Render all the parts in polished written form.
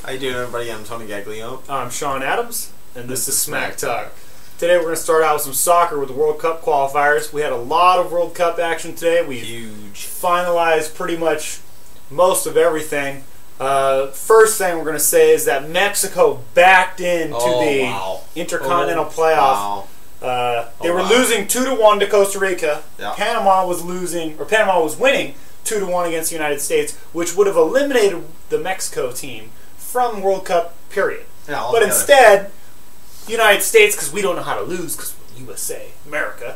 How you doing, everybody? I'm Tony Gaglione. I'm Shawn Adams, and this is Smacktalk. Today we're going to start out with some soccer with the World Cup qualifiers. We had a lot of World Cup action today. We finalized pretty much most of everything. First thing we're going to say is that Mexico backed into the Intercontinental Playoff. They were losing 2-1 to Costa Rica. Yep. Panama was winning 2-1 against the United States, which would have eliminated the Mexico team from World Cup, period. Yeah, but instead, United States, because we don't know how to lose, because USA, America,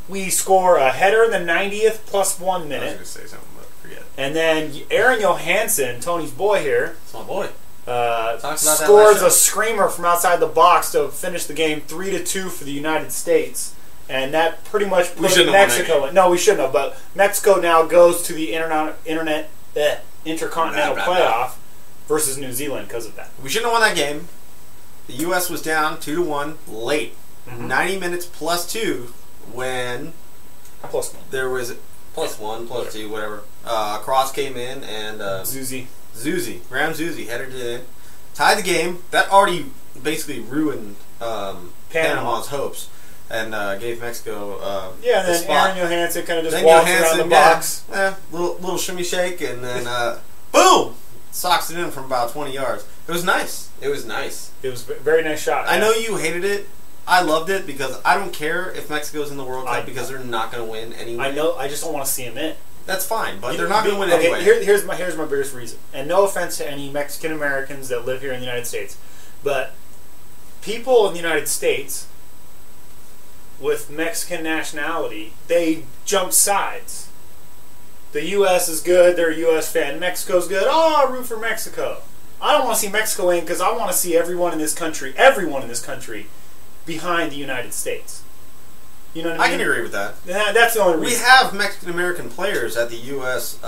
we score a header in the 90th plus 1 minute. I was going to say something, but forget. And then Aaron Johansson, Tony's boy here, it's my boy, scores a screamer from outside the box to finish the game 3-2 for the United States. And that pretty much put Mexico in. No, we shouldn't have. But Mexico now goes to the Intercontinental Playoff versus New Zealand because of that. We shouldn't have won that game. The U.S. was down 2-1 late. 90 minutes plus 2 when there was plus 1, plus 2, whatever. Cross came in and Graham Zusi headed it in. Tied the game. That already basically ruined Panama's hopes. And gave Mexico and then spot. Aaron Johansson kind of just walked around the box. Little shimmy shake, and then boom! Socks it in from about 20 yards. It was nice. It was nice. It was a very nice shot. I know you hated it. I loved it because I don't care if Mexico's in the World Cup because they're not going to win anyway. I know. I just don't want to see them in. That's fine, but they're not going to win anyway. Here's my biggest reason. And no offense to any Mexican Americans that live here in the United States, but people in the United States with Mexican nationality, they jump sides. The U.S. is good, they're a U.S. fan. Mexico's good, I root for Mexico. I don't want to see Mexico in because I want to see everyone in this country behind the United States. You know what I mean? I can agree with that. That's the only reason. We have Mexican-American players at the U.S.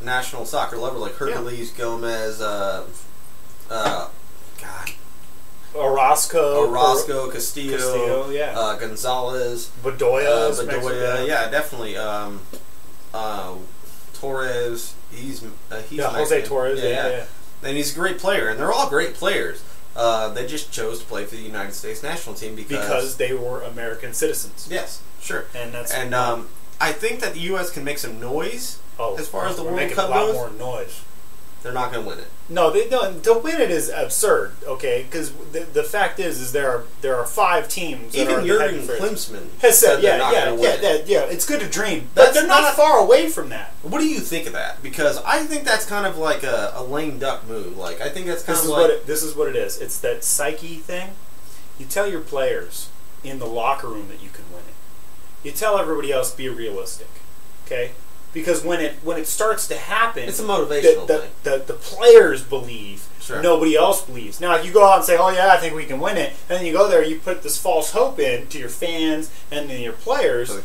National soccer level, like Hercules, Gomez, Orozco, Castillo, Gonzalez, Bedoya, yeah, definitely. Torres, he's Jose Torres, yeah. And he's a great player, and they're all great players. They just chose to play for the United States national team because they were American citizens. Yes, sure. And I think that the U.S. can make some noise as far as the World Cup goes. A lot more noise. They're not going to win it. No, they don't. To win it is absurd. Okay, because the fact is there are 5 teams. Even Jurgen Klinsmann has said, they're not going to win it. It's good to dream, but they're not far away from that. What do you think of that? Because I think that's kind of like a lame duck move. Like I think that's kind this is what it is. It's that psyche thing. You tell your players in the locker room that you can win it. You tell everybody else be realistic. Okay. Because when it starts to happen, it's a motivational thing. The players believe, nobody else believes. Now, if you go out and say, "Oh yeah, I think we can win it," and then you go there, you put this false hope in to your fans and then your players for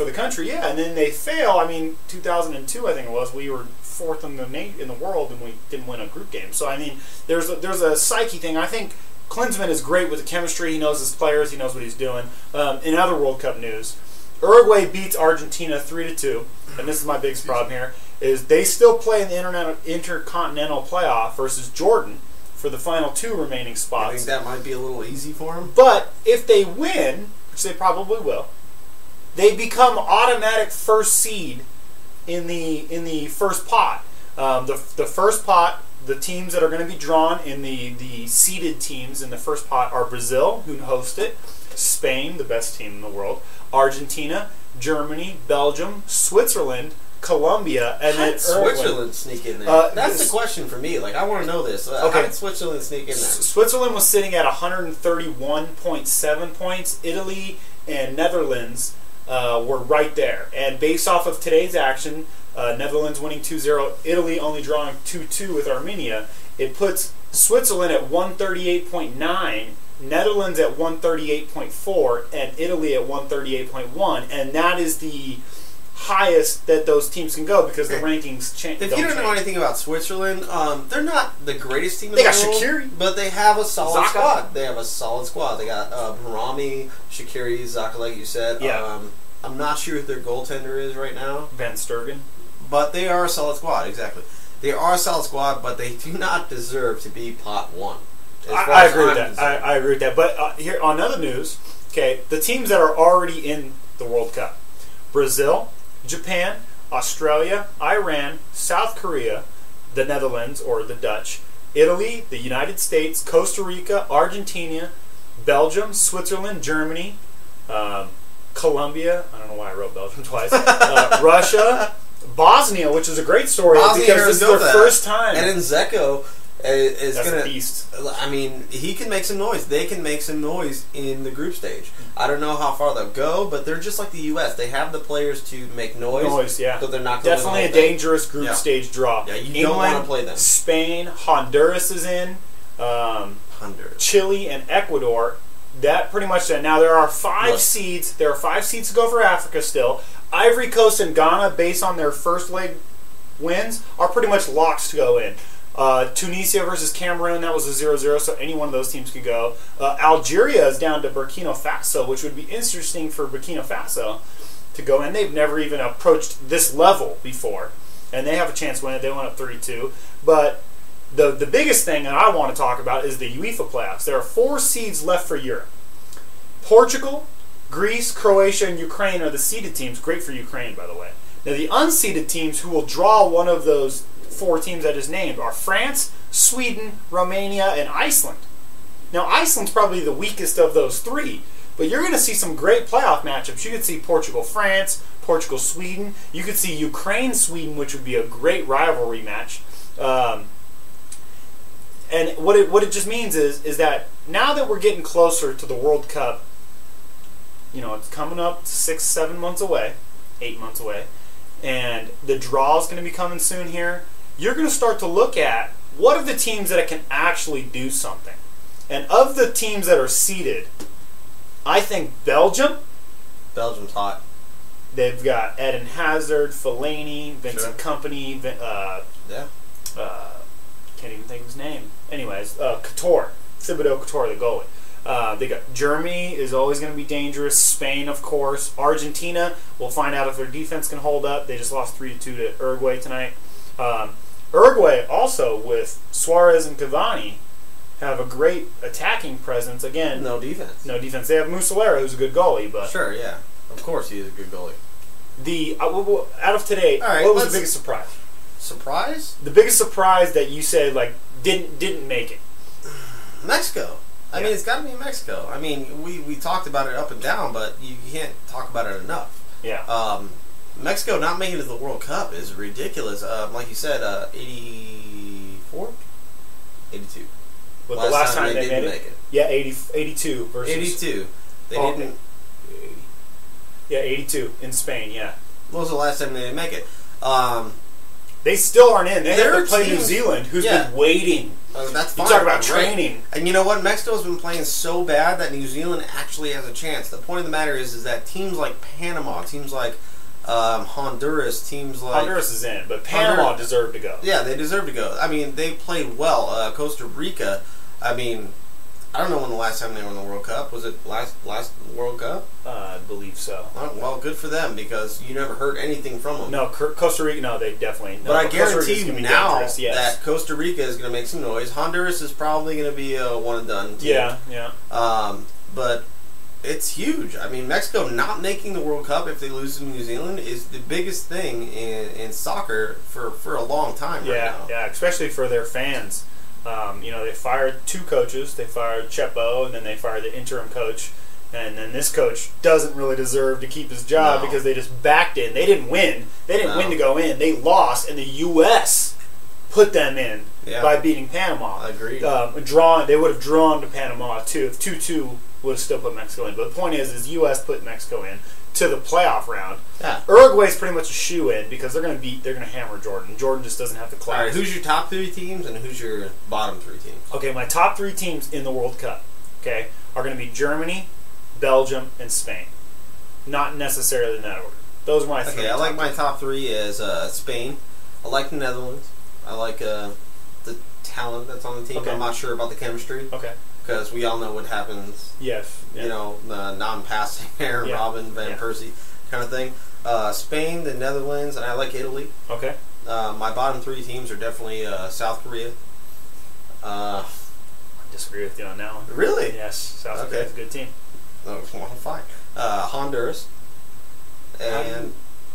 the country, and then they fail. I mean, 2002, I think it was, we were 4th in the world and we didn't win a group game. So I mean, there's a psyche thing. I think Klinsmann is great with the chemistry. He knows his players. He knows what he's doing. In other World Cup news, Uruguay beats Argentina 3-2, and this is my biggest problem here, is they still play in the Intercontinental Playoff versus Jordan for the final 2 remaining spots. I think that might be a little easy for them. But if they win, which they probably will, they become automatic first seed in the first pot. The first pot, the teams that are going to be drawn in the seeded teams in the first pot are Brazil, who host it, Spain, the best team in the world, Argentina, Germany, Belgium, Switzerland, Colombia, and then Switzerland sneak in there? That's the question for me. Like, I want to know this. How did Switzerland sneak in there? Switzerland was sitting at 131.7 points. Italy and Netherlands were right there. And based off of today's action, Netherlands winning 2-0, Italy only drawing 2-2 with Armenia, it puts Switzerland at 138.9, Netherlands at 138.4, and Italy at 138.1, and that is the highest that those teams can go because the rankings change. If you don't know anything about Switzerland, they're not the greatest team in the world. They got Shaqiri, but they have a solid squad. They have a solid squad. They got Brahmi, Shaqiri, Zaka, like you said. Yeah. I'm not sure who their goaltender is right now. Van Sturgen. but they are a solid squad. Exactly, they are a solid squad, but they do not deserve to be pot one. I agree with that. I agree with that. But here on other news, okay, the teams that are already in the World Cup: Brazil, Japan, Australia, Iran, South Korea, the Netherlands or the Dutch, Italy, the United States, Costa Rica, Argentina, Belgium, Switzerland, Germany, Colombia. I don't know why I wrote Belgium twice. Russia, Bosnia, which is a great story because this is their first time. And then Zeko is That's gonna. a beast. I mean, he can make some noise. They can make some noise in the group stage. I don't know how far they'll go, but they're just like the U.S. They have the players to make noise. Yeah. But they're not gonna definitely a dangerous group stage draw. Yeah, you England, don't want to play them. Spain, Honduras is in. Honduras, Chile, and Ecuador. That pretty much done. Now there are five seeds. There are 5 seeds to go for Africa still. Ivory Coast and Ghana, based on their first leg wins, are pretty much locks to go in. Tunisia versus Cameroon, that was a 0-0, so any one of those teams could go. Algeria is down to Burkina Faso, which would be interesting for Burkina Faso to go in. They've never even approached this level before, and they have a chance to win it. They went up 3-2. But the biggest thing that I want to talk about is the UEFA playoffs. There are 4 seeds left for Europe. Portugal, Greece, Croatia, and Ukraine are the seeded teams. Great for Ukraine, by the way. Now, the unseeded teams who will draw one of those 4 teams I just named are France, Sweden, Romania, and Iceland. Now, Iceland's probably the weakest of those 3, but you're going to see some great playoff matchups. You could see Portugal-France, Portugal-Sweden. You could see Ukraine-Sweden, which would be a great rivalry match. And what it just means is that now that we're getting closer to the World Cup, you know, it's coming up 6-7 months away, 8 months away, and the draw is going to be coming soon here. You're going to start to look at what are the teams that can actually do something. And of the teams that are seeded, I think Belgium's hot. They've got Eden Hazard, Fellaini, Vincent Kompany, can't even think of his name. Anyways, Thibaut Couture, the goalie. They got Germany is always going to be dangerous. Spain, of course. Argentina, we'll find out if their defense can hold up. They just lost 3-2 to Uruguay tonight. Uruguay also with Suarez and Cavani have a great attacking presence. Again, no defense. They have Muslera, who's a good goalie, but sure, yeah, of course he is a good goalie. Out of today, what was the biggest surprise? Surprise? The biggest surprise that you said didn't make it. Mexico. I mean, it's got to be Mexico. I mean, we talked about it up and down, but you can't talk about it enough. Yeah. Mexico not making it to the World Cup is ridiculous. Like you said, 84? 82. But the last time they didn't make it. Yeah, 82 versus... 82. They didn't... 80. Yeah, 82 in Spain, yeah. What was the last time they didn't make it? They still aren't in. They have to play New Zealand, who's been waiting. That's fine. You talk about training. And you know what? Mexico's been playing so bad that New Zealand actually has a chance. The point of the matter is that teams like Panama, teams like Honduras, teams like... Honduras is in, but Panama deserve to go. Yeah, they deserve to go. I mean, they played well. Costa Rica, I mean, I don't know when the last time they were in the World Cup. Was it last World Cup? I believe so. Well, good for them because you never heard anything from them. No, Costa Rica, no, they definitely... No, but I guarantee you now that Costa Rica is going to make some noise. Honduras is probably going to be a one-and-done team. Yeah. But it's huge. I mean, Mexico not making the World Cup if they lose to New Zealand is the biggest thing in soccer for a long time right now. Yeah, especially for their fans. They fired 2 coaches. They fired Chepo, and then they fired the interim coach. And then this coach doesn't really deserve to keep his job because they just backed in. They didn't win. They didn't win to go in. They lost, and the U.S. put them in by beating Panama. Agreed. They would have drawn to Panama, too. If 2-2 would have still put Mexico in. But the point is U.S. put Mexico in to the playoff round. Yeah. Uruguay's pretty much a shoe-in because they're going to hammer Jordan. Jordan just doesn't have the class. All right, who's your top 3 teams and who's your bottom 3 teams? Okay, my top 3 teams in the World Cup, are going to be Germany, Belgium, and Spain. Not necessarily in that order. Those are my 3. Okay, I like my top 3 is Spain. I like the Netherlands. I like the talent that's on the team. Okay. I'm not sure about the chemistry. Okay. Because we all know what happens. Yes. You know, the non-passing Aaron Robin, Van Persie kind of thing. Spain, the Netherlands, and I like Italy. Okay. My bottom 3 teams are definitely South Korea. I disagree with you on that one. Really? Yes, South Korea is a good team. Oh, well, fine. Honduras. And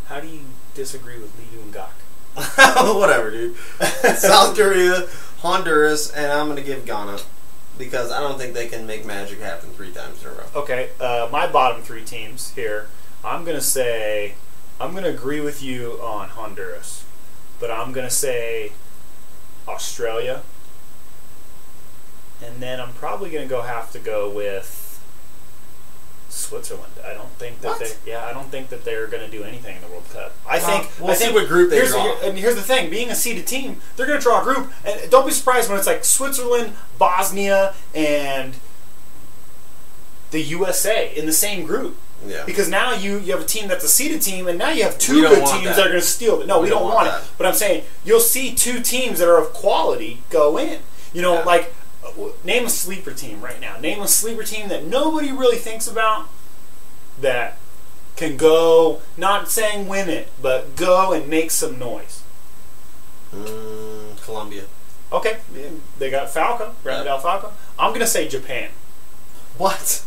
how do you disagree with Lee Doon-gak? whatever, dude. South Korea, Honduras, and I'm going to give Ghana because I don't think they can make magic happen 3 times in a row. Okay, my bottom 3 teams here, I'm going to agree with you on Honduras, but I'm going to say Australia, and then I'm probably going to have to go with Switzerland. I don't think that I don't think that they're going to do anything in the World Cup. I think what group they draw. And here's the thing: being a seeded team, they're going to draw a group, and don't be surprised when it's like Switzerland, Bosnia, and the USA in the same group. Yeah. Because now you have a team that's a seeded team, and now you have 2 good teams that are going to steal it. No, we don't want it. But I'm saying you'll see 2 teams that are of quality go in. You know, like. Name a sleeper team right now. Name a sleeper team that nobody really thinks about that can go, not saying win it, but go and make some noise. Colombia. Okay, they got Falco, Rafael Falco. I'm going to say Japan. What?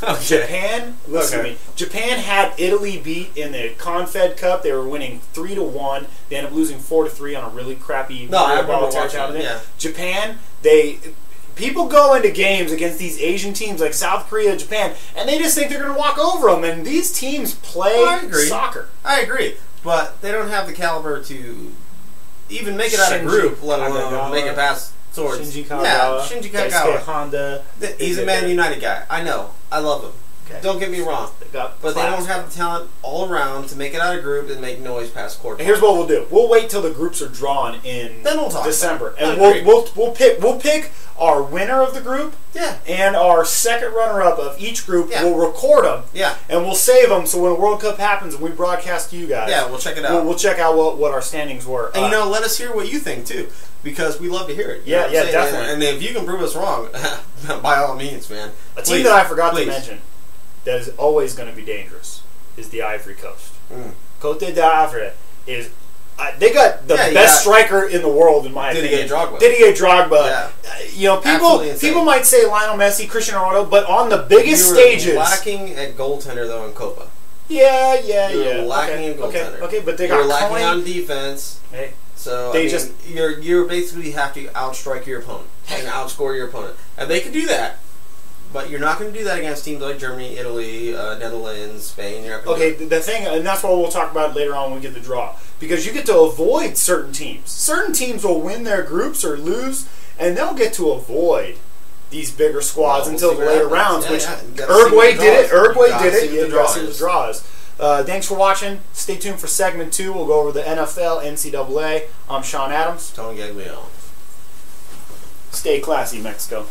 Okay. Japan, listen to me. Japan had Italy beat in the Confed Cup. They were winning 3-1. They ended up losing 4-3 on a really crappy ball touchdown. Yeah. Japan, people go into games against these Asian teams like South Korea, Japan, and they just think they're going to walk over them. And these teams play soccer. I agree, but they don't have the caliber to even make it out of group, let alone make it past towards. Shinji Kagawa. Yeah, Shinji Kagawa. Honda. He's a Man United guy. I know. I love him. Okay. Don't get me wrong. But they don't have the talent all around to make it out of group and make noise past quarter. Here's what we'll do. We'll wait till the groups are drawn in December. And we'll pick our winner of the group and our second runner-up of each group. Yeah. We'll record them. Yeah. And we'll save them so when the World Cup happens and we broadcast to you guys. Yeah, we'll check it out. We'll check out what our standings were. And let us hear what you think too. Because we love to hear it. Yeah, definitely. And if you can prove us wrong, by all means, man. A team that I forgot to mention that is always going to be dangerous is the Ivory Coast. Côte d'Ivoire is... they got the best striker in the world, in my opinion. Didier Drogba. Yeah. People might say Lionel Messi, Cristiano Ronaldo, but on the biggest stages... lacking at goaltender, though, in Copa. Yeah. Lacking in goaltender. Okay, but they got lacking on defense. Hey. So you basically have to outstrike your opponent and outscore your opponent, and they can do that. But you're not going to do that against teams like Germany, Italy, Netherlands, Spain. You're not going to do the thing, and that's what we'll talk about later on when we get the draw, because you get to avoid certain teams. Certain teams will win their groups or lose, and they'll get to avoid these bigger squads until the later rounds. Which Uruguay did it. Uruguay did it. You got to see what the draw is. Thanks for watching. Stay tuned for segment 2. We'll go over the NFL, NCAA. I'm Shawn Adams. Tony Gaglione. Stay classy, Mexico.